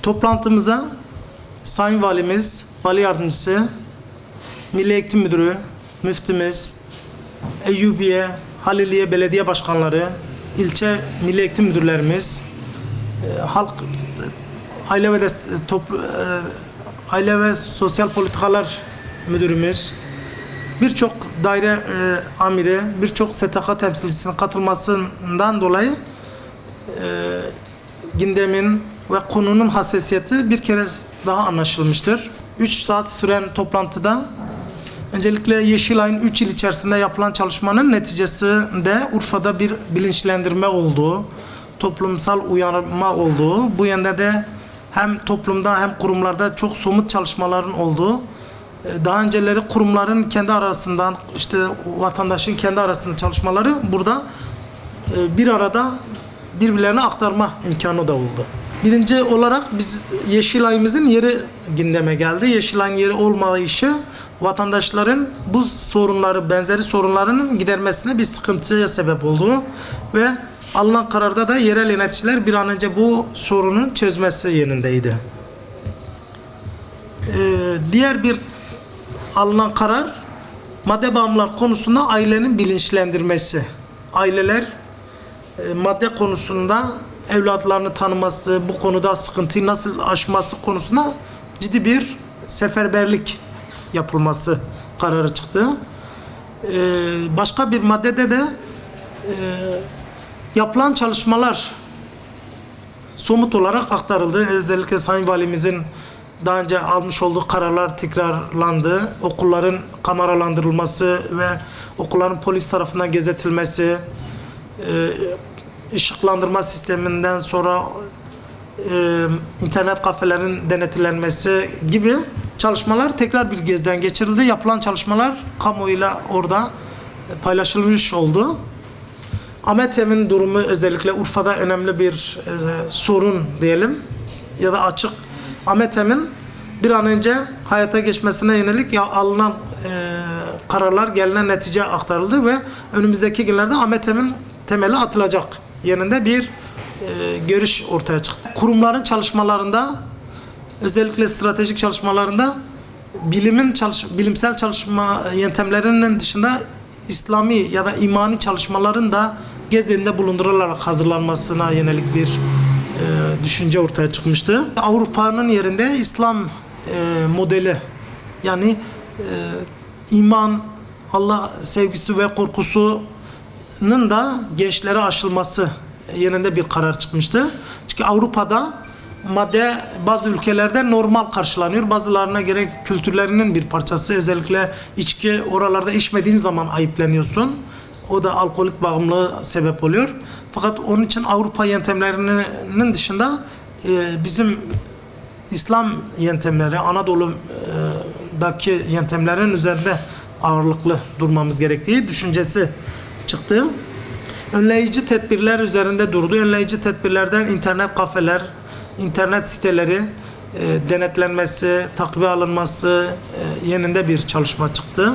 Toplantımıza Sayın Valimiz, Vali Yardımcısı, Milli Eğitim Müdürü, Müftümüz, Eyyubiye, Haliliye Belediye Başkanları, ilçe Milli Eğitim Müdürlerimiz, Aile ve Sosyal Politikalar Müdürümüz, birçok daire amiri, birçok STK temsilcisinin katılmasından dolayı gündemin ve konunun hassasiyeti bir kere daha anlaşılmıştır. 3 saat süren toplantıda öncelikle Yeşilay'ın 3 yıl içerisinde yapılan çalışmanın neticesinde Urfa'da bir bilinçlendirme olduğu, toplumsal uyanma olduğu, bu yönde de hem toplumda hem kurumlarda çok somut çalışmaların olduğu, daha önceleri kurumların kendi arasından, işte vatandaşın kendi arasında çalışmaları burada bir arada birbirlerine aktarma imkanı da oldu. Birinci olarak biz Yeşilay'ımızın yeri gündeme geldi. Yeşilay'ın yeri olmayışı vatandaşların bu sorunları, benzeri sorunlarının gidermesine bir sıkıntıya sebep oldu ve alınan kararda da yerel yöneticiler bir an önce bu sorunun çözmesi yönündeydi. Diğer bir alınan karar madde bağımlılar konusunda ailenin bilinçlendirmesi. Aileler madde konusunda evlatlarını tanıması, bu konuda sıkıntıyı nasıl aşması konusunda ciddi bir seferberlik yapılması kararı çıktı. Başka bir maddede de yapılan çalışmalar somut olarak aktarıldı. Özellikle Sayın Valimizin daha önce almış olduğu kararlar tekrarlandı. Okulların kameralandırılması ve okulların polis tarafından gözetilmesi, ışıklandırma sisteminden sonra internet kafelerin denetlenmesi gibi çalışmalar tekrar bir gözden geçirildi. Yapılan çalışmalar kamuoyuyla orada paylaşılmış oldu. Ametem'in durumu özellikle Urfa'da önemli bir sorun diyelim ya da açık. Ametem'in bir an önce hayata geçmesine yönelik alınan kararlar, gelinen netice aktarıldı ve önümüzdeki günlerde Ametem'in temeli atılacak yönünde bir görüş ortaya çıktı. Kurumların çalışmalarında, özellikle stratejik çalışmalarında bilimsel çalışma yöntemlerinin dışında İslami ya da imani çalışmaların da göz önünde bulundurularak hazırlanmasına yönelik bir düşünce ortaya çıkmıştı. Avrupa'nın yerinde İslam modeli, yani iman, Allah sevgisi ve korkusunun da gençlere aşılması yönünde bir karar çıkmıştı. Çünkü Avrupa'da madde bazı ülkelerde normal karşılanıyor. Bazılarına göre kültürlerinin bir parçası. Özellikle içki, oralarda içmediğin zaman ayıplanıyorsun. O da alkolik bağımlılığı sebep oluyor. Fakat onun için Avrupa yöntemlerinin dışında bizim İslam yöntemleri, Anadolu'daki yöntemlerin üzerinde ağırlıklı durmamız gerektiği düşüncesi çıktı. Önleyici tedbirler üzerinde durdu. Önleyici tedbirlerden internet kafeler, internet siteleri denetlenmesi, takviye alınması yönünde bir çalışma çıktı.